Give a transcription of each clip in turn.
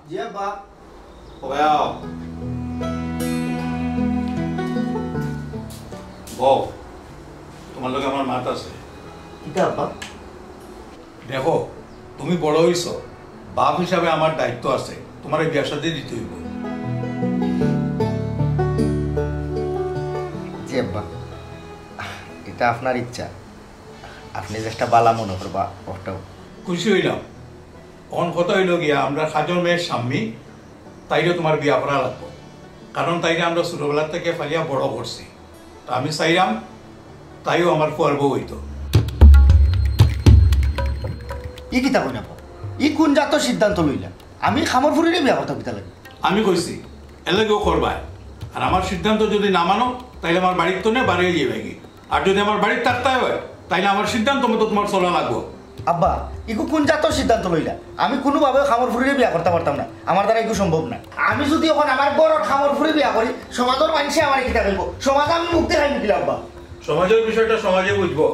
জি আব্বা বয়াও বউ তোমার লগে আমার মাত আছে কিটা আব্বা দেখো তুমি বড় হইছো বাপ হিসাবে আমার দায়িত্ব আছে তোমার এই বিয়া শাদী দিতে হইব জি আব্বা এটা আপনার ইচ্ছা আপনি যেটা বালা মনে করবা ওটাও খুশি হইলাম অন কথা হইল গিয়া আমরা সাজন মেয়ের স্বামী তাইলে তোমার বিয়া করা লাগবো কারণ তাইলে আমরা ছোটবেলা থেকে ফালিয়া বড় করছি তা আমি চাইলাম তাইও আমার ফুয়ার বউ হইতো ই কিতা কই না ই কোন জাত সিদ্ধান্ত লইলা আমি খামর ফুরিরে বিয়া করতে কিতা লাগে আমি কইছি এলাকেও করবা আর আমার সিদ্ধান্ত যদি না মানো তাইলে আমার বাড়ির তো নে বাড়িয়ে দিয়ে ভাগি আর যদি আমার বাড়ির থাকতে হয় তাইলে আমার সিদ্ধান্ত মতো তোমার চলা লাগবো আব্বা ইকু কোন জাত সিদ্ধান্ত লইলা আমি কোনোভাবে খামর ফুরিরে বিয়া করতে পারতাম না আমার দ্বারা ইকু সম্ভব না আমি যদি এখন আমার বড় খামর ফুরি বিয়া করি সমাজের মানুষে আমার কিতা কইব সমাজ আমি মুক্তি খাই নিলাম আব্বা সমাজের বিষয়টা সমাজে বুঝবো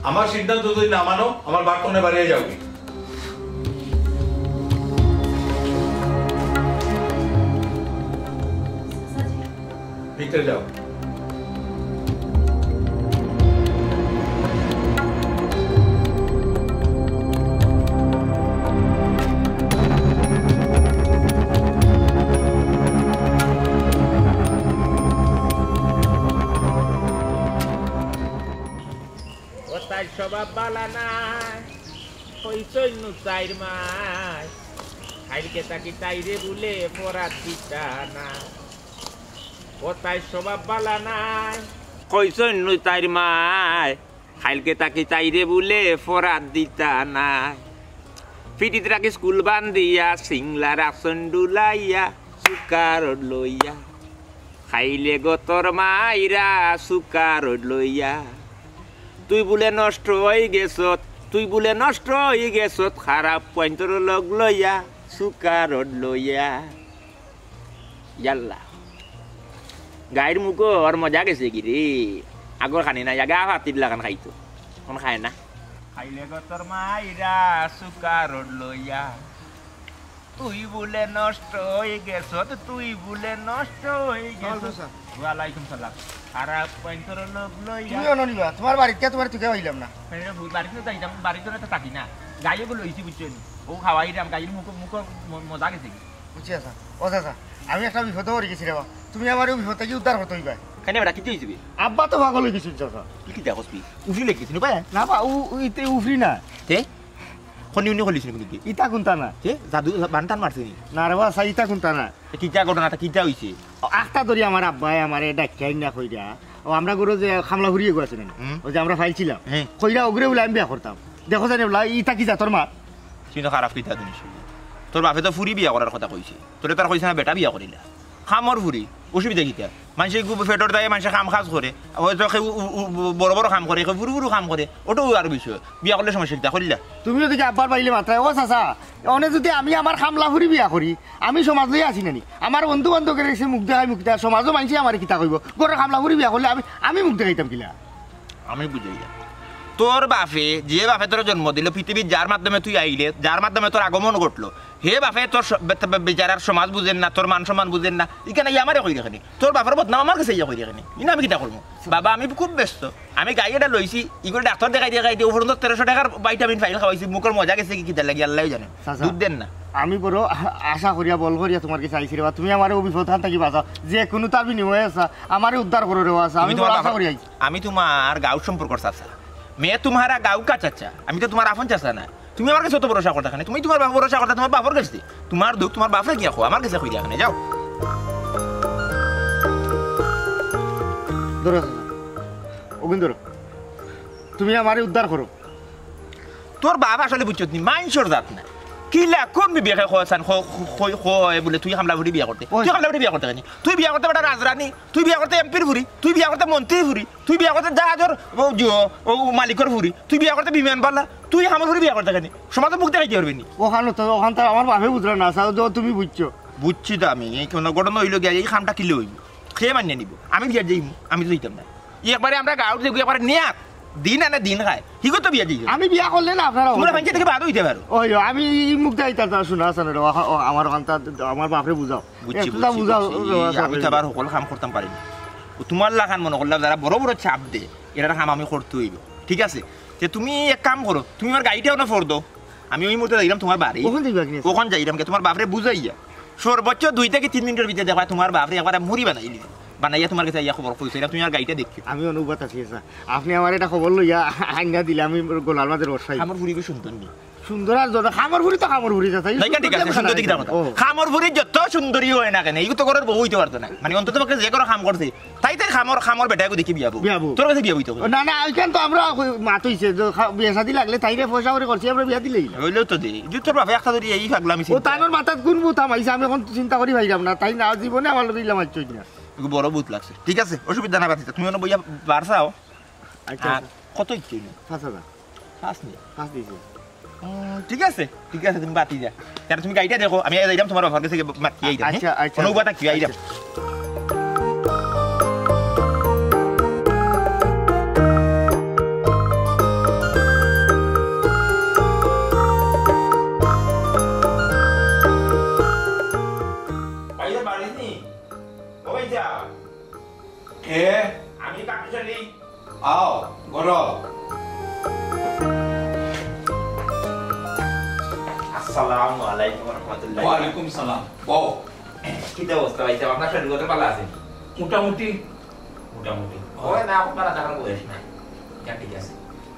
আমার সিদ্ধান্ত যদি না মানো আমার বাড়তনে বাড়িয়ে যাবি ভিতরে যাও স্বভাব বালা না হইছই নু চাইর মাই খাইলকে তাকি তাইরে বলে পরাত দিতা না ও তাই স্বভাব বালা নাই কইছই নু চাইর মাই খাইলকে তাকি তাইরে বলে পরাত দিতা না পিটিত রাখি স্কুল বান্ধিয়া সিংলা রাসন ডুলাইয়া সুকার লইয়া খাইলে গতর মাইরা সুকার লইয়া তুই বলে নষ্ট হয়ে গেছত তুই বলে নষ্ট হয়ে গেছত খারাপ পয়েন্টর লগ লইয়া সুকার লইয়া ইয়াল্লা গাইর মুখ আর মজা গেছে কি রে আগর খানি না জাগা হাতির লাগান খাইতো কোন খায় না খাইলে গতর মাইরা সুকার লইয়া তুই বলে নষ্ট হয়ে গেছত তুই বলে নষ্ট হয়ে গেছত ওয়ালাইকুম সালাম খারাপ পয়েন্টর লগ লইয়া তুমি অননিবা তোমার বাড়িতে তোমার তুই হইলাম না বাড়িতে যাইতাম বাড়িতে তো থাকি না গাইও গুলো লইছি বুঝছেন ও খাওয়াই দাম গাইর মুখ মুখ মজা গেছে বুঝছি আচ্ছা ও চাচা আমি একটা বিপদ হয়ে গেছি রে তুমি আমার বিপদ থেকে উদ্ধার হতে হইবা কেন বেটা কি হইছিবি আব্বা তো পাগল হয়ে গেছিল চাচা কি দেখছবি উফরি লেগেছিস না না বা ইতে উফরি না তে কোন ইউনি কলিস নাকি ইতা কোনটা না তে জাদু বানটান মারছিনি না রে বাবা ইতা কোনটা না কিটা ঘটনাটা কিটা হইছে আখটা ধরি আমার আব্বাই আমারে ডাক্তাই না কইরা ও আমরা গরো যে খামলা ঘুরিয়ে গেছিলেন ও যে আমরা ফাইলছিলাম কইরা ওগরে বলে আমি বিয়া করতাম দেখো জানি বলা ইতা কি জাতর মা কিন্তু খারাপ কিতা জিনিস তোর বাপে তো ফুরি বিয়া করার কথা কইছে তোরে তার কইছে না বেটা বিয়া করিলা খামর ফুরি অসুবিধা কিতা মানুষে ফেটর দায়ে মানুষে কাম কাজ করে হয়তো বড় বড় কাম করে ফুরু ফুরু কাম করে ওটাও আর বিষয় বিয়া করলে সমস্যা কিতা করিলা তুমি যদি আব্বার বাইলে মাত্রায় ও চাচা অনে যদি আমি আমার খামলা ফুরি বিয়া করি আমি সমাজ লই আসি নানি আমার বন্ধু বান্ধবের এসে মুখ দেখাই মুখ দেখা সমাজও মানুষে আমার কিতা কইব গরো খামলা ফুরি বিয়া করলে আমি মুখ দেখাইতাম কিলা আমি বুঝাই তোর বাপে যে বাপে তোর জন্ম দিল পৃথিবীর যার মাধ্যমে তুই আইলে যার মাধ্যমে তোর আগমন ঘটলো হে বাপে তোর বেচারার সমাজ বুঝেন না তোর মান সম্মান বুঝেন না এখানে আমারে কই দেখেনি তোর বাপের বদনাম আমার কাছে কই দেখেনি ইনা আমি কিটা করবো বাবা আমি খুব ব্যস্ত আমি গাড়িটা লইছি ইগুলো ডাক্তার দেখাই দিয়ে উপর 1300 টাকার ভাইটামিন ফাইল খাওয়াইছি মুখের মজা গেছে কি কিটা লাগি আল্লাহই জানে দুধ দেন না আমি বড় আশা করিয়া বল করিয়া তোমার কাছে আইছি রে তুমি আমারে বিপদ হান থাকি বাঁচাও যে কোনো তার বিনিময়ে আছে আমারে উদ্ধার করে রে আছে আমি তোমার আশা করি আইছি আমি তোমার গাঁও সম্পর্ক চাচা मैं तुम्हारा गाँव का चाचा আমি তো তোমার আপন চাচা না তুমি আমার কাছে তো ভরসা করতে খানে তুমি তোমার বাপ ভরসা করতে তোমার বাপর কাছে তোমার দুঃখ তোমার বাপরে কি আমার কাছে কই দিয়া খানে যাও ধরো ওগুন তুমি আমারে উদ্ধার করো তোর বাপ আসলে বুঝছত নি মাইনসর জাত না কিলা কোন বিয়ে খাওয়াছান বলে তুই হামলা ভুড়ি বিয়া করতে তুই হামলা ভুড়ি বিয়া করতে খানি তুই বিয়া করতে বেটা রাজরানী তুই বিয়া করতে এমপির ভুড়ি তুই বিয়া করতে মন্ত্রীর ভুড়ি তুই বিয়া করতে জাহাজর মালিকর ভুড়ি তুই বিয়া করতে বিমান পাল্লা তুই আমার ভুড়ি বিয়া করতে খানি সমাজে মুখ দেখাইতে পারবি নি ওখানে তো ওখান তো আমার বাপে বুঝলো না তুমি বুঝছো বুঝছি তো আমি এই কোনো ঘটনা হইল গিয়া এই খামটা কিলে হইব খেয়ে মানিয়ে নিব আমি বিয়ার যাইব আমি তো দিতাম না একবারে আমরা গাঁৱত যাই একবারে নিয়া দিন আনে দিন খায় হিগো তো বিয়া দিও আমি বিয়া করলে না আপনারা তোমরা ভাঙছে থেকে বাদ হইতে পারো ওই আমি মুখ দাইতা শোনা আছে না আমার কান্তা আমার বাপরে বুঝাও একটু বুঝাও আমি তো আবার সকল কাম করতাম পারি না তোমার লাগান মনে করলাম যারা বড় বড় চাপ দে এটার কাম আমি করতে হইব ঠিক আছে যে তুমি এক কাম করো তুমি আমার গাড়িটাও না ফোর দাও আমি ওই মুহূর্তে যাইলাম তোমার বাড়ি ওখান যাইলাম কে তোমার বাপরে বুঝাইয়া সর্বোচ্চ 2 থেকে 3 মিনিটের ভিতরে দেখা তোমার বাপরে একবার মুড়ি বানাইলি বানাইয়া তোমার কাছে ইয়া খবর কইছে তুমি আর গাড়িটা দেখি আমি অনুভূত আছি আপনি আমার এটা খবর লইয়া আইনা দিলে আমি গোলার মাঝে রসাই আমার ফুরিবে সুন্দর নি সুন্দর আর যত খামর ফুরি তো খামর ফুরি যাচ্ছে ঠিক আছে সুন্দর দিকে কথা খামর ফুরি যত সুন্দরই হয় না কেন এইগুলো তো করার বহু হইতে পারতো না মানে অন্তত পক্ষে যে করে খাম করছে তাই তাই খামর বেটাকে দেখি বিয়াবো তোর কাছে বিয়া হইতো না না ওইখান তো আমরা মাত হইছে বিয়া শাদি লাগলে তাইরে পয়সা করে করছি আমরা বিয়া দিলেই হইলেও তো দেই যে তোর বাবা একটা ধরি এই পাগলামি ও তানোর মাথাত কোন বুতা মাইছে আমি এখন চিন্তা করি ভাইলাম না তাই না জীবনে আমার দিলাম আচ্ছই না বড় বুত লাগছে ঠিক আছে অসুবিধা না বাতিতে তুমি বইয়া বারসাও আচ্ছা কত ইচ্ছে 5000 পাঁচ নি পাঁচ দিছি ঠিক আছে তুমি বাতি যা তাহলে তুমি গাড়িটা দেখো আমি যাইলাম তোমার বাবার কাছে মাতি আইতাম আচ্ছা আচ্ছা কোনো কথা কি আইতাম আমি কাটুশালি আও গরো আসসালামু আলাইকুম ওয়া রাহমাতুল্লাহি ওয়া আলাইকুম সালাম বউ কি অবস্থা ভাইয়া আপনার শরীর কত ভালো আছে মোটামুটি ওই না আপনারা দেখার বয়স না ঠিক আছে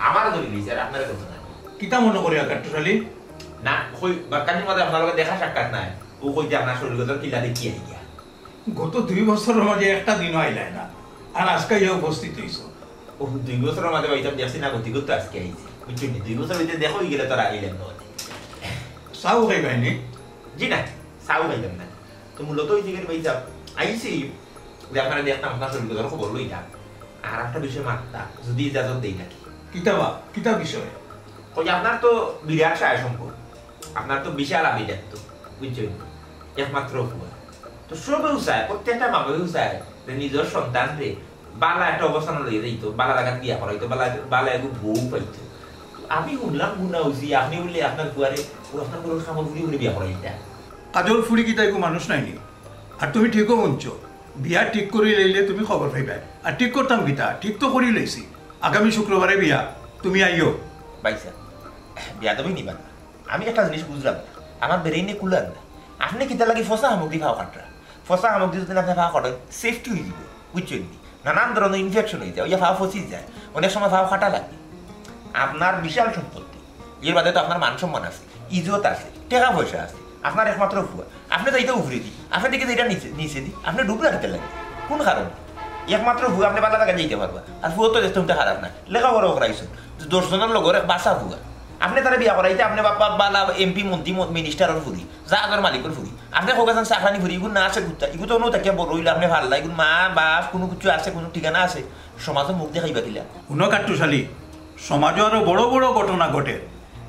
আমারও ধরে দিয়েছে আর আপনারা করতে না কিতা মনে করি কাটুশালি না কই বাকানির মধ্যে আপনার লগে দেখা সাক্ষাৎ নাই ও কই যে আপনার শরীর কত কিলা দেখি আইয়া গত 2 বছরের মাঝে একটা দিনও আইলাই না আর আজকে ইয়ে উপস্থিত হইছো ও 2 বছরের মাঝে ভাইয়া দেখছি না গতি করতে আজকে আইছে বুঝছেন 2 বছর হইতে দেখো গেলে তোরা আইলেন না চাও খাইবাইনি জি না চাও খাইলাম না তো মূলত ওই জায়গায় ভাইয়া আইছি যে আপনারা দেখতাম আপনার শরীর কত খবর লইটা আর একটা বিষয় মাত্রা যদি ইজাজত দেই নাকি কিতা বিষয় কই আপনার তো বিরাট সায় সম্পদ আপনার তো বিশাল আবিদাত্ত বুঝছেন একমাত্র ফুয়া তো সবেও চায় প্রত্যেকটা মাকেও চায় যে নিজের সন্তানরে বালা একটা অবস্থান লইয়ে দিত বালা লাগাত বিয়া করাইতো বালা একটু বউ পাইতো আমি শুনলাম গুণা হইছি আপনি বললে আপনার ফুয়ারে ও আপনার কোনো খামর ফুরি বলে বিয়া করাইতা কাজল ফুরি কিতা একো মানুষ নাইনি আর তুমি ঠিকও বলছো বিয়া ঠিক করে লইলে তুমি খবর পাইবা আর ঠিক করতাম গীতা ঠিক তো করি লইছি আগামী শুক্রবারে বিয়া তুমি আইও বাইসা বিয়া তুমি নিবা না আমি একটা জিনিস বুঝলাম আমার ব্রেইনে কুলার না আপনি কিতা লাগি ফসা সামগ্রী খাওয়া কাটরা ফসা সামগ্রী যদি আপনি খাওয়া কাটেন সেফটি হয়ে যাবে বুঝছেন নানান ধরনের ইনফেকশন হয়ে যায় ওই খাওয়া ফসি যায় অনেক সময় খাওয়া কাটা লাগে আপনার বিশাল সম্পত্তি এর বাদে তো আপনার মান সম্মান আছে ইজ্জত আছে টাকা পয়সা আছে আপনার একমাত্র ফুয়া আপনি তো এইটা উভরে দিই আপনি দেখে এটা নিচে দিই আপনি ডুব লাগাতে লাগে কোন কারণে একমাত্র ফুয়া আপনি বালা জায়গায় যেতে পারবা আর ফুয়া তো দেখতে খারাপ না লেখাপড়া করাইছেন 10 জনের লগরে বাসা ফুয়া আপনি তারা বিয়া করাইতে আপনি বাপ্পা বালা এমপি মন্ত্রী মিনিস্টারের ফুরি জাহাজের মালিকের ফুরি আপনি হোকাছেন চাকরানি ফুরি এগুলো না আছে ঘুরতা এগুলো তো তাকে রইলে আপনি ভাল লাগে এগুলো মা বাপ কোনো কিছু আছে কোনো ঠিকানা আছে সমাজে মুখ দেখাইবা কিলা শুনো কাট্টুশালী সমাজে আরো বড় বড় ঘটনা ঘটে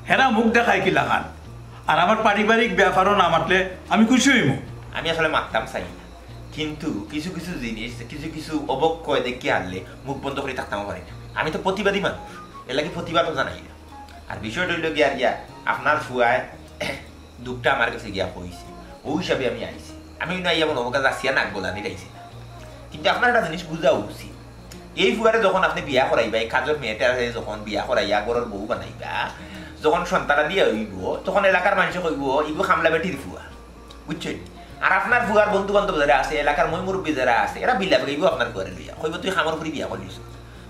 হেরা মুখ দেখায় কি লাগান আর আমার পারিবারিক ব্যাপারও না মাতলে আমি খুশি হইব আমি আসলে মারতাম চাই না কিন্তু কিছু কিছু জিনিস কিছু অবক্ষয় দেখে আনলে মুখ বন্ধ করে থাকতাম পারি না আমি তো প্রতিবাদী মানুষ এর লাগে প্রতিবাদও জানাই না আর বিষয়টা হইল গিয়া আপনার ফুয়ায় দুঃখটা আমার কাছে গিয়া হয়েছে ওই হিসাবে আমি আইছি আমি না এমন অবকাশ আসিয়া নাক গোলানি রাইছি কিন্তু আপনার একটা জিনিস বুঝা উচিত এই ফুয়ারে যখন আপনি বিয়া করাইবা এই কাজের মেয়েটা যখন বিয়া করাইয়া গড়ের বউ বানাইবা যখন সন্তানা দিয়ে হইব তখন এলাকার মানুষ কইব ইগো খামলা বেটির ফুয়া বুঝছেন আর আপনার ফুয়ার বন্ধু বান্ধব যারা আছে এলাকার মই মুরব্বী যারা আছে এরা বিলা কইব আপনার ফুয়ারে লইয়া কইব তুই খামর করে বিয়া করিস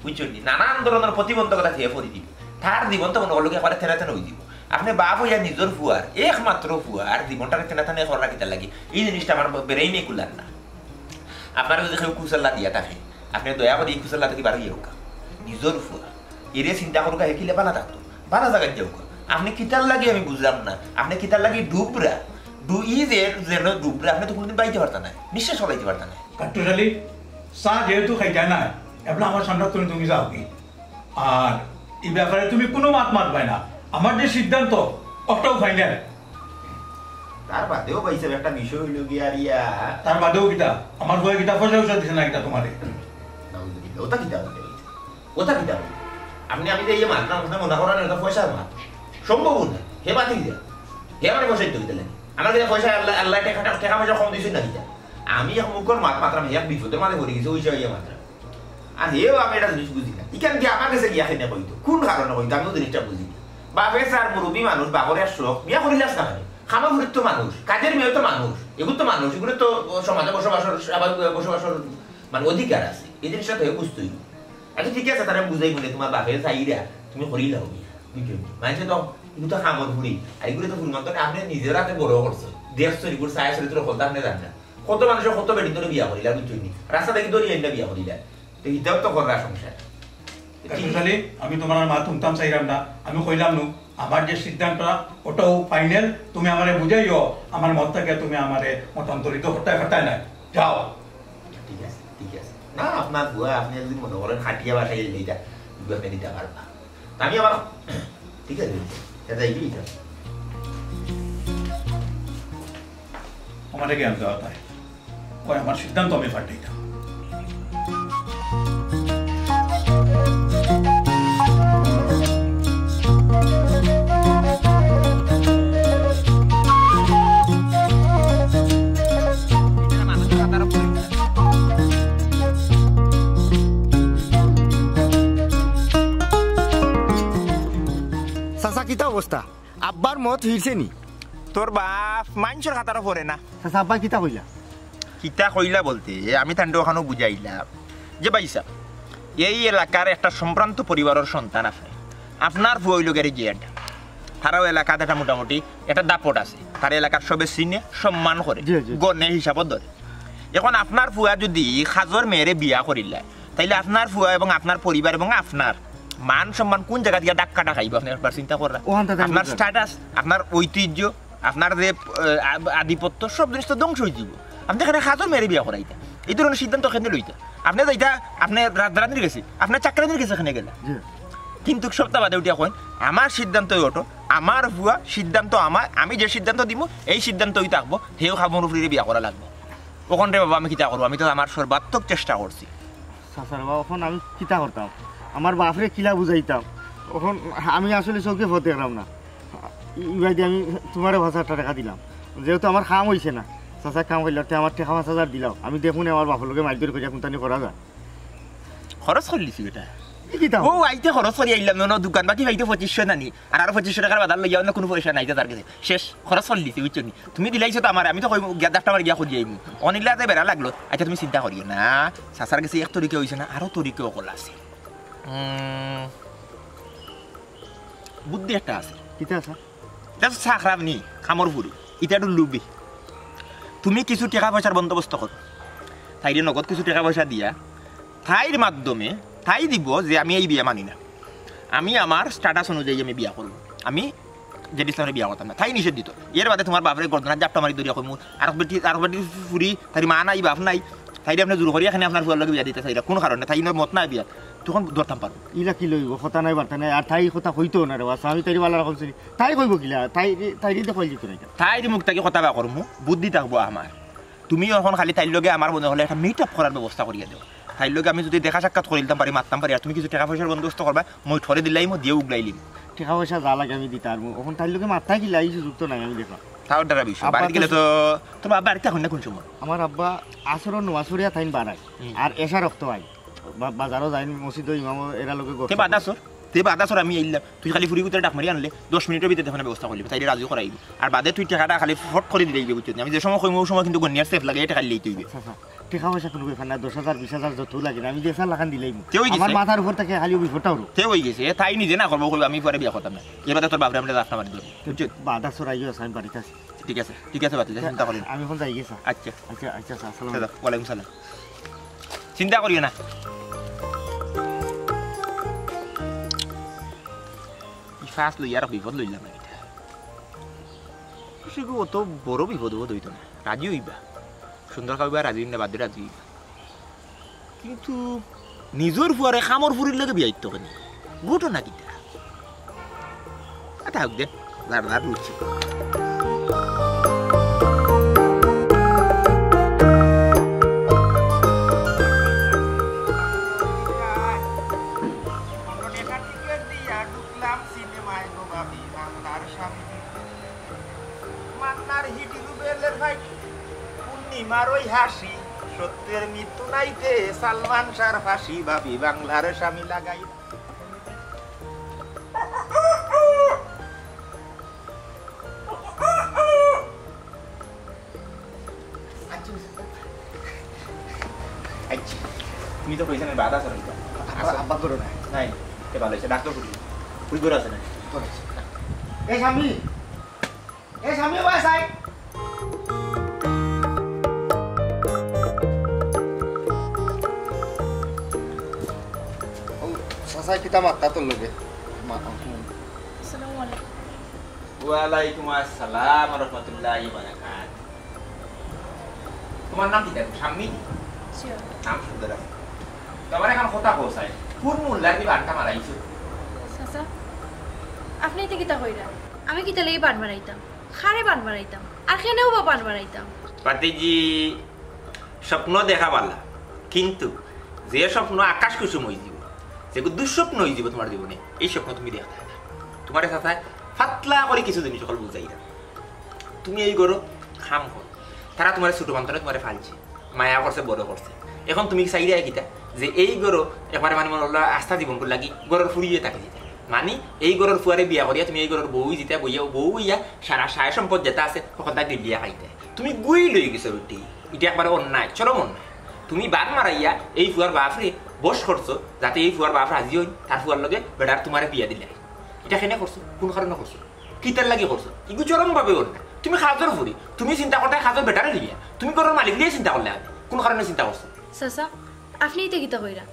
বুঝছেন নানান ধরনের প্রতিবন্ধকতা খেয়ে পড়ি দিবি তার জীবন তো মনে করলো একবারে থেনা থেনা হয়ে দিব আপনি বাপ হইয়া নিজের ফুয়ার একমাত্র ফুয়ার জীবনটাকে থেনা থেনা করা কিতা লাগে এই জিনিসটা আমার বেড়েই কুলার না আপনার যদি কেউ কুশল্লা দিয়া থাকে আপনি দয়া করে এই কুশল্লা থেকে বাড়িয়ে হোক নিজের ফুয়া এরে চিন্তা করুক হেকিলে বালা থাকতো বালা জায়গায় যাও আপনি কিতার লাগে আমি বুঝলাম না আপনি কিতার লাগে ডুবরা ডুবরা আপনি তো কোনোদিন বাইতে পারতেন না নিঃশ্বাস চলাইতে পারতেন না কাট্টুশালী চা যেহেতু খাইতে না এবার আমার সামনে তুমি যাও কি আর এই ব্যাপারে তুমি কোনো মাতবাই না আমার যে সিদ্ধান্ত ওটাও ফাইনাল তার বাদেও পাইছে একটা বিষয় হইল গিয়া রিয়া তার বাদেও কিতা আমার বই কিতা পয়সা দিছে না কিতা তোমারে ওটা কিতা বলে আপনি আমি যে এই মাত্রা মনে করেন এটা পয়সার মাত সম্ভব না হে বাতি দিয়া হে মানে পয়সা দিতে দিলেন আমার কাছে পয়সা আল্লাহ টাকা পয়সা কম দিয়েছি না দিতা আমি এক মুখর মাত্রা আমি এক বিপদের মাঝে পড়ে গেছি ওই ইয়ে মাত্রা আর হেও আমি এটা জিনিস বুঝি না ইখান দিয়ে আমার কাছে গিয়া খেয়ে কইতো কোন কারণে কইতো আমিও জিনিসটা বুঝি না বাপে স্যার মুরব্বী মানুষ বাপরের শখ বিয়া করিলাস না খামা ঘুরির তো মানুষ কাজের মেয়ে তো মানুষ এগুলো তো মানুষ এগুলো তো সমাজে বসবাসের মানে অধিকার আছে এই জিনিসটা তো বুঝতেই আচ্ছা ঠিক আছে তারা বুঝাই বলে তোমার বাপের চাইরা তুমি করিলা হবি মানে তো এগুলো তো খামর ঘুরি আর এগুলো তো ফুলমান আপনি নিজের হাতে বড় করছো দেশ তৈরি করছে আয় চরিত্র কথা আপনি জানেন কত মানুষের কত বেটি ধরে বিয়া করিলা বুঝছই রাস্তা দেখি ধরি এনে বিয়া করিলা তো এটাও তো করার সংসার আমি তোমার মা তুমতাম চাইলাম না আমি কইলাম নু আমার যে সিদ্ধান্ত ওটাও ফাইনাল তুমি আমারে বুঝাইও আমার মত থেকে তুমি আমারে মতান্তরিত হটায় না যাও ঠিক আছে না আপনার বুয়া আপনি যদি মনে করেন খাটিয়া বাসায় এইটা আপনি দিতে পারবা আমি আবার ঠিক আছে যাই কি আমারে জ্ঞান দেওয়া তাই ওই আমার সিদ্ধান্ত আমি ফাটাইতাম কিতা অবস্থা আব্বার মত হইছে নি তোর বাপ মানুষের খাতারও পড়ে না চাচা আব্বা কিতা কইলা কিতা কইলা বলতে আমি তান্ডে ওখানেও বুঝাইলাম যে বাইসা এই এলাকার একটা সম্ভ্রান্ত পরিবারের সন্তান আছে আপনার ফুয়লোকের জিয়াড তারাও এলাকাতে একটা মোটামুটি একটা দাপট আছে তার এলাকার সবে চিনে সম্মান করে গণে হিসাবত ধরে এখন আপনার ফুয়া যদি খাজর মেয়েরে বিয়া করিলা তাইলে আপনার ফুয়া এবং আপনার পরিবার এবং আপনার মান সম্মান কোন জায়গা দিয়ে ডাক্কা ডাকাইব আপনি একবার চিন্তা করা আপনার স্ট্যাটাস আপনার ঐতিহ্য আপনার যে আধিপত্য সব জিনিস তো ধ্বংস হয়ে যাব আপনি এখানে খাজর মেরে বিয়া করাইতা এই ধরনের সিদ্ধান্ত এখানে লইতা আপনি যাইতা আপনি রাজধানী গেছি আপনার চাকরি গেছে এখানে গেলে কিন্তু সপ্তাহ বাদে উঠে এখন আমার সিদ্ধান্ত ওঠো আমার ভুয়া সিদ্ধান্ত আমার আমি যে সিদ্ধান্ত দিব এই সিদ্ধান্তই থাকবো সেও খাবো ফ্রিরে বিয়া করা লাগবে ওখান রে বাবা আমি কিতা করবো আমি তো আমার সর্বাত্মক চেষ্টা করছি চাচার বাবা এখন আমি কিতা করতাম আমার বাপরে কিলা বুঝাইতাম এখন আমি আসলে চৌকে ফতে গেলাম না এবার আমি তোমারে 5,000 টাকা দিলাম যেহেতু আমার কাম হয়েছে না চাচা কাম করলে আমার টাকা 5,000 দিলাম আমি দেখুন আমার বাপর লোকে মাইক ধরে করে কোনটানি করা যায় খরচ করলিছি বেটা ও আইতে খরচ করি আইলাম না দোকান বাকি ভাইতে 2500 নানি আর 2500 টাকার বাজার লইয়া না কোনো পয়সা নাই তার কাছে শেষ খরচ করলিছি বুঝছো নি তুমি দিলাইছো তো আমার আমি তো কই 10 টাকা গিয়া খুঁজি আইমু অনিলাতে বেড়া লাগলো আচ্ছা তুমি চিন্তা করিও না চাচার কাছে এক তরিকা হইছে না আরো তরিকাও কল আছে বুদ্ধি একটা আছে কিতা আছে এটা চা খারাপ নি খামর ফুরি এটা একটু লুবি তুমি কিছু টাকা পয়সার বন্দোবস্ত করো তাইরে নগদ কিছু টাকা পয়সা দিয়া তাইর মাধ্যমে তাই দিব যে আমি এই বিয়া মানি না আমি আমার স্ট্যাটাস অনুযায়ী আমি বিয়া করব আমি যেটি সামনে বিয়া করতাম না তাই নিষেধ দিত এর বাদে তোমার বাপরে গর্দনা জাপটা মারি ধরিয়া কইমু আর বেটি ফুরি তাই মা নাই বাপ নাই তাই আপনি জোর করি এখানে আপনার ফুয়ার লগে বিয়া দিতে চাইরা কোন কারণে তাই মত নাই বিয়া তখন ধরতাম পারো ইলা কি লইব কথা নাই বার্তা নাই আর তাই কথা হইতো না রে আমি তাই বালা রাখছি তাই কইব কিলা তাই দেখো যেত না তাই মুখটাকে কথা বা করমু বুদ্ধি থাকবো আমার তুমি এখন খালি তাইর লগে আমার মনে হলে একটা মিট আপ করার ব্যবস্থা করিয়া দেও তাইর লগে আমি যদি দেখা সাক্ষাৎ করিলাম পারি মারতাম পারি আর তুমি কিছু টাকা পয়সার বন্দোবস্ত করবা মই ঠরে দিলাই মই দিয়ে উগলাইলিম টাকা পয়সা যা লাগে আমি দিতে পারবো এখন তাইর লগে মারতা কি লাই সুযোগ তো নাই আমি দেখলাম তাও দ্বারা বিষয় বাড়ি গেলে তো তোমার আব্বা আরেকটা কোন সময় আমার আব্বা আসরন নোয়াসুরিয়া থাইন বাড়ায় আর এসা রক্ত হয় বাজারও যাই মসজিদ ইমাম এরা লোকে তে বাদাসর আমি আইলাম তুই খালি ফুরি গুতে ডাক মারি আনলে 10 মিনিটের ভিতরে দেখনে ব্যবস্থা করলি তাইলে রাজি করাইবি আর বাদে তুই টাকাটা খালি ফট করে দিলেই বুঝছিস আমি যে সময় কইমু সময় কিন্তু গনিয়ার সেফ লাগে এটা খালি লইতে হইবে টাকা পয়সা কোনো ব্যাপার না 10,000 20,000 যত লাগে আমি 10,000 লাখান দিলেই আমার মাথার উপর থেকে খালি বিপদটা হলো তে হই গেছে তাই নিজে না করবো আমি পরে বিয়া করতাম না এবার তোর বাপরে আমরা রাস্তা মারি ধরবো বুঝছিস বাদাসর আইও আমি বাড়িতে আছি ঠিক আছে বাতি চিন্তা করিস আমি এখন যাই গেছি আচ্ছা আসসালামু আলাইকুম ওয়ালাইকুম সালাম চিন্তা করিও না ফার্স্ট লইয়া আর বিপদ লইলাম না এটা সেগু অত বড় বিপদ হইতো না রাজি হইবা সুন্দর খাইবা রাজি না বাদে রাজি হইবা কিন্তু নিজের ফুয়ারে খামর ফুরির লাগে বিয়াইত কেন ঘটনা কিটা এটা হোক দে দাঁড় রুচি পূর্ণিমার ওই হাসি সত্যের মৃত্যু নাইতে সালমান শাহর ফাঁসি ভাবি বাংলার স্বামী লাগাই তুমি তো কইছ না বাধা আছে আব্বা করো না নাই কে ভালো হয়েছে ডাক্তার করি তুই করে আছে না এই স্বামী বাস আই সাসাই কিতা মাত্তা তোর লগে আসসালামু আলাইকুম। ওয়ালাইকুম আসসালাম ওয়া রাহমাতুল্লাহি ওয়া বারাকাতুহু তোমার নাম কি দেখ শাম্মি শিওর। নাম সুন্দর আছে তোমার এখন কথা কোসাই কোন মুল্লার দি বানটা মারাইছো চাচা আপনি এতে কিতা কইরা আমি কিতা লাগি বান বানাইতাম খারে বান বানাইতাম আর খেনেও বা বান বানাইতাম পাতিজি স্বপ্ন দেখা পারলা কিন্তু যে স্বপ্ন আকাশ কুসুম হয়ে যাব যেগুলো দুঃস্বপ্ন হয়ে যাব তোমার জীবনে এই স্বপ্ন তুমি দেখা না তোমার সাথে ফাতলা করে কিছু জিনিস সকল বুঝাই না তুমি এই করো খাম করো তারা তোমার ছোট বান্ধবনে তোমার ফালছে মায়া করছে বড় করছে এখন তুমি চাই দেয় কিতা যে এই গরো একবারে মানে আস্থা জীবন করে লাগি গরুর ফুরিয়ে থাকে যেতে মানে এই গরুর ফুয়ারে বিয়া করিয়া তুমি এই গরুর বউ যেতে বইয়া বউ ইয়া সারা সায় সম্পদ যেটা আছে তখন তাকে বিয়া খাইতে তুমি গুই লই গেছো রুটি এটা একবারে অন্যায় চরম অন্যায় তুমি বাদ মারাইয়া এই ফুয়ার বাপরে বস করছো যাতে এই ফুয়ার বাপ রাজি হই তার ফুয়ার লগে বেটার তোমার বিয়া দিলে এটা কেনে করছো কোন কারণে করছো কিতার লাগি করছো ইগু চরম ভাবে অন্যায় তুমি খাজর ফুরি তুমি চিন্তা করতে খাজর বেটারে লিয়া তুমি গরুর মালিক নিয়ে চিন্তা করলে কোন কারণে চিন্তা করছো চাচা আপনি এতে কিতা কইরা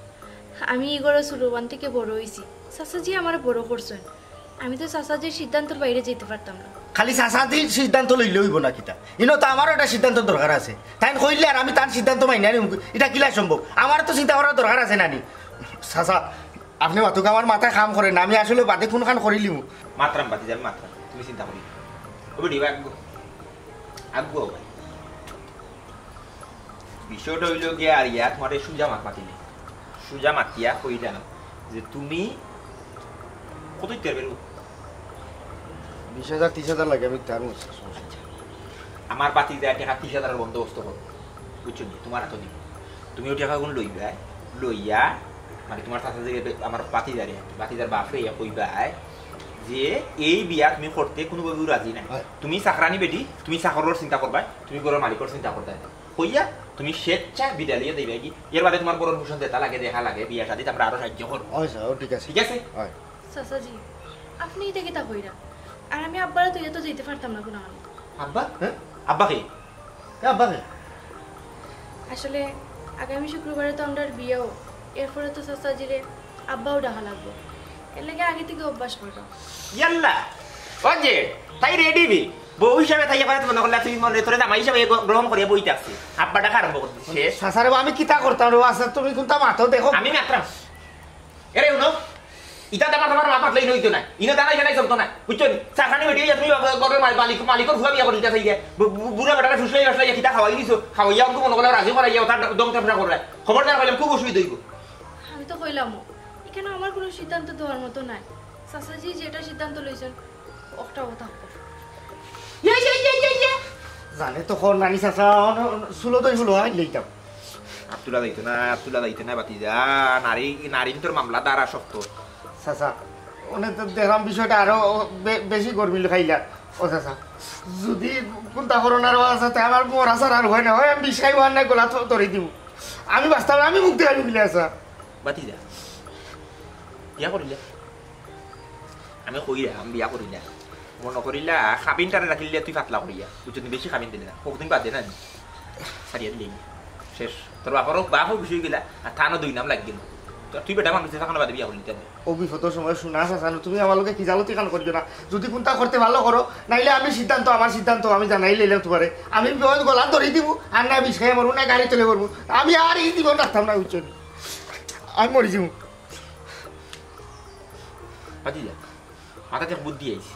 আমি এগোর ছোটবান থেকে বড় হয়েছি চাচাজি আমার বড় করছেন আমি তো চাচাজির সিদ্ধান্তের বাইরে যেতে পারতাম না খালি চাচাদির সিদ্ধান্ত লইলে হইব না কিতা ইনো তো আমারও একটা সিদ্ধান্ত দরকার আছে তাই কইলে আর আমি তার সিদ্ধান্ত মাইনা নিম এটা কিলা সম্ভব আমার তো চিন্তা করার দরকার আছে নানি চাচা আপনি মাতুক আমার মাথায় কাম করেন আমি আসলে বাদে কোন খান করিলিম মাত্রাম বাতি যাবে মাত্রাম তুমি চিন্তা করি ওবে দিবা আগবো ভাই বিষয়টা হইল গিয়ে আর ইয়া তোমার সুজা মাতিলে সুজা মাতিয়া কইলাম যে তুমি কত দিতে পারবে 20,000 30,000 লাগে আমি তার আমার বাতি দেয় টাকা 30,000 বন্দোবস্ত করো বুঝছো নি তোমার হাতে দিব তুমি ওই টাকা কোন লইবা লইয়া মানে তোমার সাথে যে আমার বাতিদার বাপরে ইয়া কইবা যে এই বিয়া তুমি করতে কোনোভাবে রাজি নাই তুমি চাকরানি বেটি তুমি চাকরের চিন্তা করবা তুমি গরুর মালিকের চিন্তা করতে কইয়া তুমি স্বেচ্ছা বিদালিয়ে দিবে কি এর বাদে তোমার বড় ভূষণ দেতা লাগে দেখা লাগে বিয়া শাদী আমরা আরো সাহায্য করব ঠিক আছে ঠিক আছে চাচাজি আপনি এতে কিতা কইরা আর আমি আব্বারে তুই তো যেতে পারতাম না কোন আমি আব্বা হ্যাঁ আব্বা কি আব্বা আসলে আগামী শুক্রবারে তো আমার বিয়েও এরপরে তো চাচাজিরে আব্বাও ডাকা লাগবো এর লাগে আগে থেকে অভ্যাস করতাম ইয়াল্লা ওজে তাই রেডি বি বউ হিসাবে তাই এবারে মনে করলে তুমি মনে তোরে জামাই হিসাবে গ্রহণ করিয়া বইতে আসছে আব্বা ডাকা আরম্ভ করতে শেষ সাসারে আমি কিতা করতাম রে আচ্ছা তুমি কোনটা মাথা দেখো আমি মাত্রাম এরে উনো ইটা দামা তোমার মাপাত লই নইতো না ইনো দানাই জানাই চলতো না বুঝছো চাখানি বেটিয়ে তুমি গরের মালিকর ভুয়া বিয়া করিতে থাকি বুড়া বেটাটা ফুসলাই আসলাই কিতা খাওয়াই দিছো খাওয়াইয়া আমাকে মনে করলে রাজি করাইয়া তার দম তাপনা করে খবরদার কইলাম খুব অসুবিধা হইব আমি তো কইলাম এখানে আমার কোনো সিদ্ধান্ত দেওয়ার মতো নাই চাচাজি যেটা সিদ্ধান্ত লইছেন একটা কথা জানে তো কোন নানি চাচা সুলো দই হলো লইতাম আব্দুল্লাহ দাইতো না বাতি যা নারী তোর মামলা দ্বারা শক্ত চাচা অনেক তো দেখলাম বিষয়টা আরো বেশি গরমিল খাইলা ও চাচা যদি কোনটা করোনার আছে আমার মোর আসার আর হয় না হয় আমি বিষ খাই না গোলা ধরে দিব আমি বাঁচতাম আমি মুক্তি খাই মিলে আসা বাতি যা বিয়া করিলা আমি কইরা আমি বিয়া করিলা মনে করিলা খাবিনটারে রাখিলে তুই পাতলা করিয়া বুঝছো বেশি খাবিন দিলে না কতদিন বাদ দে না সারিয়া দিলে শেষ তোর বাপর বিষয় গেলা আর থানো 2 নাম লাগিল তুই বেটা মানুষ থাকানো বাদে বিয়া করলি ও বিপদের সময় শোনা চাচানো তুমি আমার লোকে কি জালতি কান করিও না যদি কোনটা করতে ভালো করো নাইলে আমি আমার সিদ্ধান্ত আমি জানাই লইলাম তোমারে আমি গলা ধরে দিব আর না বিষ খাই মরবো না গাড়ি চলে মরবো আমি আর এই জীবন রাখতাম না বুঝছো আমি মরি যাবো বাতি যা মাথাতে বুদ্ধি আইছে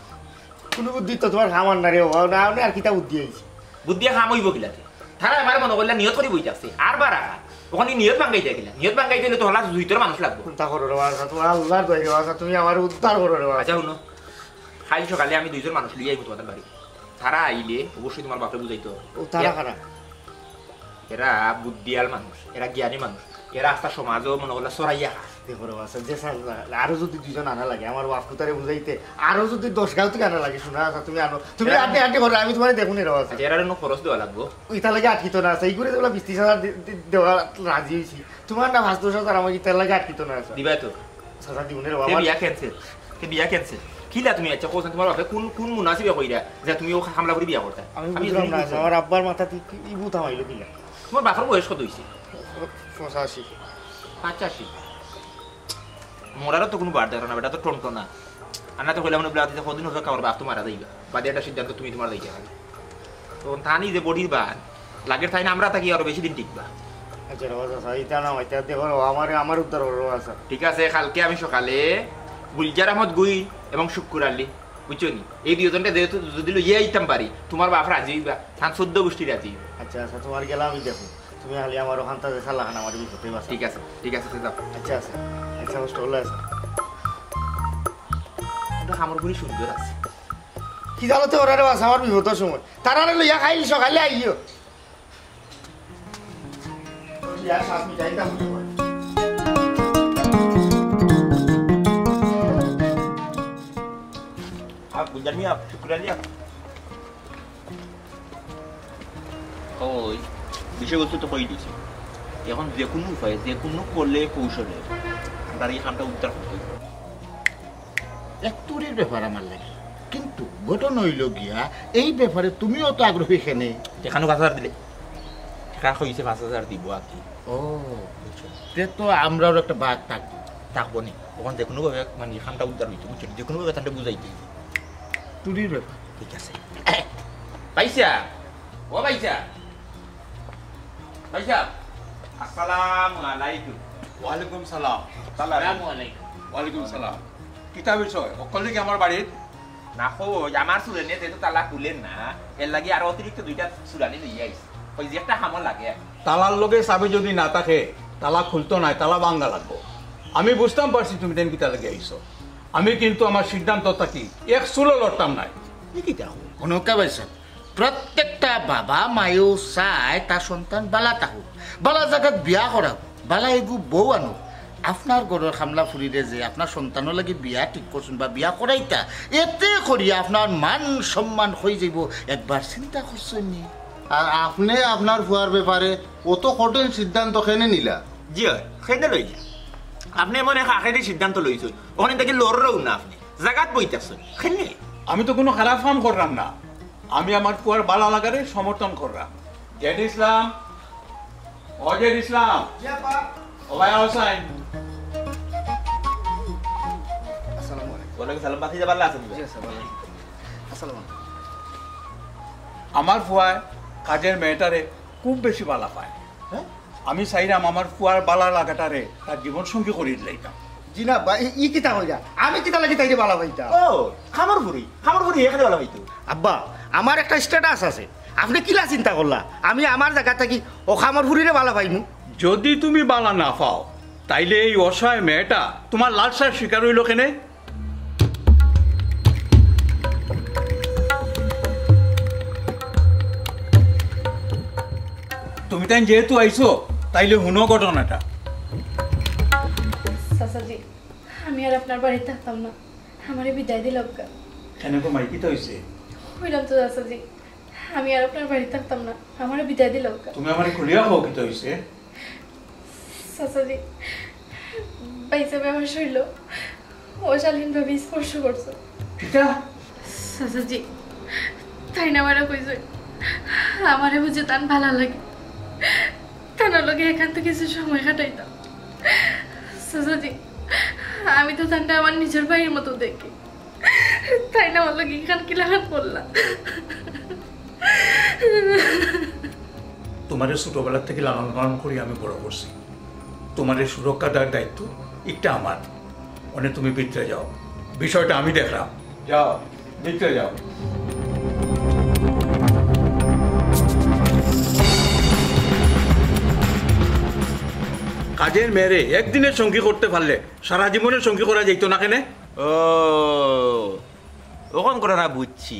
কোনো বুদ্ধি তো তোমার খামার না রে না আর কিতা বুদ্ধি আইছে বুদ্ধি খাম হইব কিলাতে তারা আমার মনে করলে নিয়ত করে বইতে আসছে আর বার ওখানে নিয়ত ভাঙ্গাইতে গেলা নিয়ত ভাঙ্গাইতে গেলে তো হলা দুইটার মানুষ লাগবে চিন্তা করো রে বাসা তোমার আল্লাহর দয়া রে বাসা তুমি আমার উদ্ধার করো রে বাসা আচ্ছা শুনো কাল সকালে আমি 2 জন মানুষ লিয়ে আইব তোমাদের বাড়ি তারা আইলে অবশ্যই তোমার বাপরে বুঝাইতো ও তারা কারা এরা বুদ্ধিয়াল মানুষ, এরা জ্ঞানী মানুষ, এরা আস্তা সমাজও মনে করলে সরাইয়া দেখো রে বাসা যে আরো যদি দুজন আনা লাগে আমার বাপ কুতারে বুঝাইতে আরো যদি 10 গাঁও থেকে আনা লাগে শোনা আছে তুমি আনো তুমি আটে আটে করো আমি তোমার দেখুন এর আছে এরা খরচ দেওয়া লাগবো ইতা লাগে আটকিত না আছে এই করে যেগুলো 20-30,000 দেওয়া রাজি হয়েছি তোমার না 5-10,000 আমার ইতা লাগে আটকিত না আছে দিবাই তো সাদা দিউনের তে বাবা বিয়া ক্যান্সেল কিলা তুমি আচ্ছা কোন তোমার বাপে কোন মুনাসিবে কইরা যে তুমি ও হামলা করে বিয়া করতে আমি বুঝলাম না আমার আব্বার মাথা থেকে ইবু থামাইলো কিলা তোমার বাপের বয়স কত হইছে 85 মোরারও তো কোনো বার দেখো না বেটা তো টনটো না আনা তো কইলাম না ব্লাড দিতে কদিন হলো কার বাপ তো মারা যাইবা বাদে একটা সিদ্ধান্ত তুমি তোমার দিতে হবে তো থানি যে বডির বান লাগের তাই না আমরা থাকি আরো বেশি দিন টিকবা আচ্ছা রাজা ইতা না হইতা দেখো আমার উত্তর হলো আছে ঠিক আছে কালকে আমি সকালে গুলজার আহমদ গুই এবং শুক্কুর আলী বুঝছো নি এই দুজনটা যেহেতু যদি লইয়া আইতাম পারি তোমার বাপ রাজি হইবা থান 14 গোষ্ঠী রাজি আচ্ছা আচ্ছা তোমার গেলাম আমি দেখো তুমি খালি আমার ওখানটা দেখা লাগান আমার বিপদে বাস ঠিক আছে যাও আচ্ছা আচ্ছা আচ্ছা কষ্ট হলো আছে ওটা আমার গুলি সুন্দর আছে কি জানো তো ওরা বাস আমার বিপদের সময় তারা লইয়া খাইল সকালে আইও ইয়া সাত মিটাই দাম গুলজার মিয়া শুক্কুর আলী ওই বিষয়বস্তু তো কই দিয়েছি এখন যে কোনো উপায়ে যে কোনো করলে কৌশলে আমরা এই খামটা উদ্ধার করতে হবে একটুরের ব্যাপার আমার লাগে কিন্তু ঘটনা হইল গিয়া এই ব্যাপারে তুমিও তো আগ্রহী কেনে যেখানে 5,000 দিলে টাকা হইছে 5,000 দিব আর কি ও তে তো আমরাও একটা বাঘ থাকবো নি ওখানে যে কোনো ভাবে মানে খামটা উদ্ধার হইতে বুঝছো যে কোনো ভাবে তাহলে বুঝাইতে টুরির ব্যাপার ঠিক আছে পাইছা ও পাইছা আসসালামু আলাইকুম ওয়ালাইকুম সালাম আসসালামু আলাইকুম ওয়ালাইকুম সালাম কিতা বিষয় অকলে কি আমার বাড়ির না হো আমার সুরানি যেহেতু তালা খুলেন না এর লাগি আর অতিরিক্ত 2টা সুরানি লইয়া আইছে ওই যে একটা হামল লাগে তালার লগে চাবি যদি না থাকে তালা খুলতো নাই তালা ভাঙ্গা লাগবো আমি বুঝতাম পারছি তুমি দেন কিতা লাগে আইছো আমি কিন্তু আমার সিদ্ধান্ত থাকি এক চুলো লড়তাম নাই কি দেখো অনকা পাইছেন প্রত্যেকটা বাবা মায়েও চায় তার সন্তান বালা থাকুক বালা জায়গাত বিয়া করাক বালা এগু বউ আনুক আপনার ঘরের খামলা ফুরিরে যে আপনার সন্তানের লাগে বিয়া ঠিক করছেন বা বিয়া করাইতা এতে করিয়া আপনার মান সম্মান হয়ে যাব একবার চিন্তা করছেন নি আর আপনি আপনার ফুয়ার ব্যাপারে অত কঠিন সিদ্ধান্ত কেনে নিলা জি হয় সেইটা লই আপনি মনে আখেরি সিদ্ধান্ত লইছেন ওখানে দেখি লড়রও না আপনি জায়গাত বইতেছেন খেলে আমি তো কোনো খারাপ কাম করলাম না আমি আমার পুয়ার বালা লাগারে সমর্থন করলাম জেড ইসলাম অজেড ইসলাম ও ভাই হোসেন আসসালামু আলাইকুম ওয়ালাইকুম সালাম বাতি যাবার আছে জি আসসালামু আলাইকুম আসসালামু আলাইকুম আমার ফুয়ায় কাজের মেয়েটারে খুব বেশি বালা পায় হ্যাঁ আমি চাইলাম আমার ফুয়ার বালা লাগাটারে তার জীবন সঙ্গী করে দিলাম জি না ই কিতা হইয়া আমি কিতা লাগি তাইরে বালা ভাইতা ও খামার ভুরি এখানে ভালো হইতো আব্বা আমার একটা স্ট্যাটাস আছে আপনি কিলা চিন্তা করলা আমি আমার জায়গা থাকি ও খামার ফুরিরে বালা পাইমু যদি তুমি বালা না পাও তাইলে এই অসহায় মেয়েটা তোমার লালসার শিকার হইল কেনে তুমি তাই যেহেতু আইছো তাইলে হুনো ঘটনাটা চাচাজি আমি আর আপনার বাড়িতে থাকতাম না আমারে বিদায় দিল এনেকো মাইকি তো হইছে হইলাম তো চাচাজি আমি আর আপনার বাড়িতে থাকতাম না আমারে বিদায় দিল তুমি আমারে খুলিয়া হও কি তো হইছে চাচাজি বাইসে আমার শরীর অশালীন ভাবে স্পর্শ করছো কিটা চাচাজি তাই না আমারে কইছে আমারে বুঝে তান ভালো লাগে তার লগে এখান থেকে কিছু সময় কাটাইতাম চাচাজি আমি তো তানটা আমার নিজের ভাইয়ের মতো দেখি তাই না আমার লগে এখান কি লাগান করলাম তোমার ছোটবেলা থেকে লালন পালন করি আমি বড় করছি তোমার সুরক্ষা দেওয়ার দায়িত্ব একটা আমার মানে তুমি ভিতরে যাও বিষয়টা আমি দেখলাম যাও ভিতরে যাও কাজের মেয়েরে একদিনের সঙ্গী করতে পারলে সারা জীবনের সঙ্গী করা যেত না কেনে ও ওখান করে না বুঝছি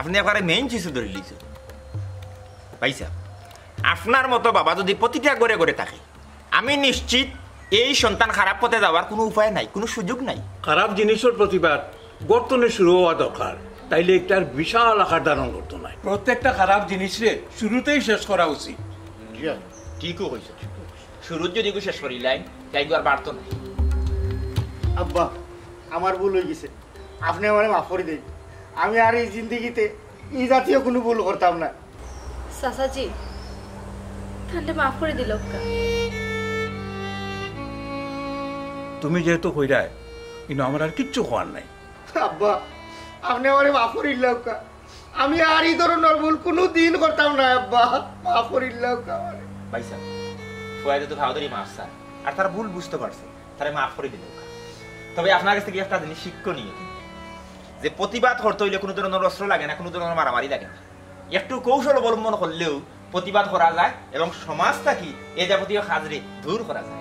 আপনি একবারে মেইন চিজে ধরে লিছ পাইছা আপনার মতো বাবা যদি প্রতিটা ঘরে ঘরে থাকে আমি নিশ্চিত এই সন্তান খারাপ পথে যাওয়ার কোনো উপায় নাই, কোনো সুযোগ নাই। খারাপ জিনিসের প্রতিবাদ গর্তনে শুরু হওয়া দরকার, তাইলে একটার বিশাল আকার ধারণ করতো নাই। প্রত্যেকটা খারাপ জিনিসরে শুরুতেই শেষ করা উচিত। ঠিকও হয়েছে, শুরুর যদি শেষ করিলাই তাই আর বাড়ত না। আব্বা আমার ভুল হয়ে গেছে, আপনি আমার মাফ করে দিন। আমি আর এই জিন্দগিতে এই জাতীয় কোনো ভুল করতাম না। চাচাজি তাহলে মাফ করে দিল। তুমি যেহেতু কইরায় কিন্তু আমার আর কিচ্ছু হওয়ার নাই। আব্বা আপনি আমার মাফ করে দিল, আমি আর এই ধরনের ভুল কোনো দিন করতাম না। আব্বা মাফ করে দিল। ভাই স্যার ফুয়াইতে তো ভাওদারি মাফ স্যার, আর তারা ভুল বুঝতে পারছে, তারা মাফ করে দিল। তবে আপনার কাছ থেকে একটা জিনিস শিক্ষণীয়, যে প্রতিবাদ করতে হইলে কোনো ধরনের অস্ত্র লাগে না, কোনো ধরনের মারামারি লাগে না। একটু কৌশল অবলম্বন করলেও প্রতিবাদ করা যায় এবং সমাজ থাকি এ যাবতীয় কাজরে দূর করা যায়।